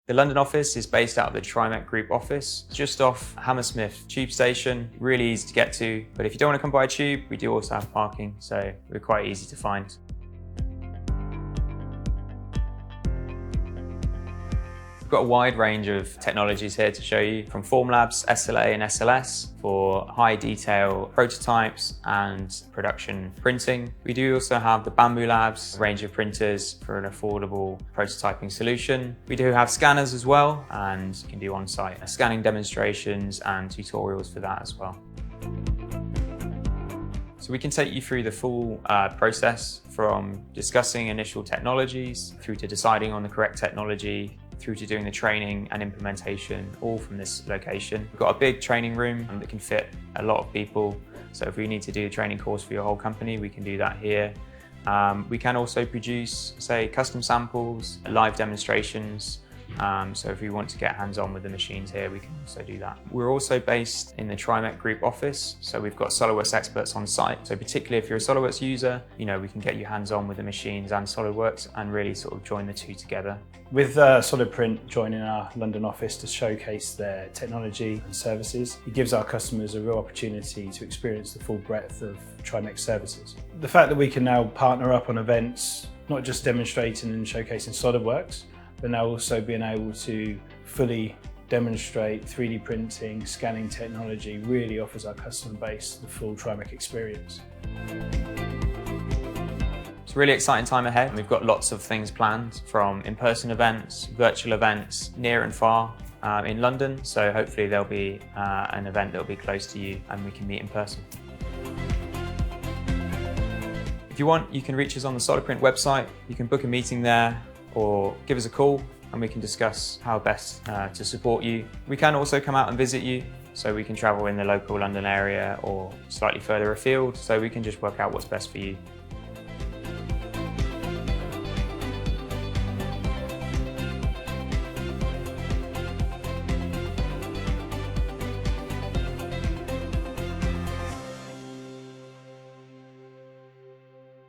The London office is based out of the TriMech Group office, just off Hammersmith tube station. Really easy to get to, but if you don't want to come by a tube, we do also have parking, so we're quite easy to find. We've got a wide range of technologies here to show you, from Formlabs, SLA and SLS for high detail prototypes and production printing. We do also have the Bamboo Labs range of printers for an affordable prototyping solution. We do have scanners as well, and you can do on-site scanning demonstrations and tutorials for that as well. So we can take you through the full process, from discussing initial technologies through to deciding on the correct technology, through to doing the training and implementation, all from this location. We've got a big training room that can fit a lot of people. So if we need to do a training course for your whole company, we can do that here. We can also produce, say, custom samples, live demonstrations. So if we want to get hands-on with the machines here, we can also do that. We're also based in the TriMech Group office, so we've got SOLIDWORKS experts on site. So particularly if you're a SOLIDWORKS user, we can get you hands-on with the machines and SOLIDWORKS and really sort of join the two together. With Solid Print joining our London office to showcase their technology and services, it gives our customers a real opportunity to experience the full breadth of TriMech services. The fact that we can now partner up on events, not just demonstrating and showcasing SOLIDWORKS, but now also being able to fully demonstrate 3D printing, scanning technology, really offers our customer base the full TriMech experience. It's a really exciting time ahead. We've got lots of things planned, from in-person events, virtual events, near and far in London. So hopefully there'll be an event that'll be close to you and we can meet in person. If you want, you can reach us on the Solid Print website. You can book a meeting there, or give us a call and we can discuss how best to support you. We can also come out and visit you, so we can travel in the local London area or slightly further afield, so we can just work out what's best for you.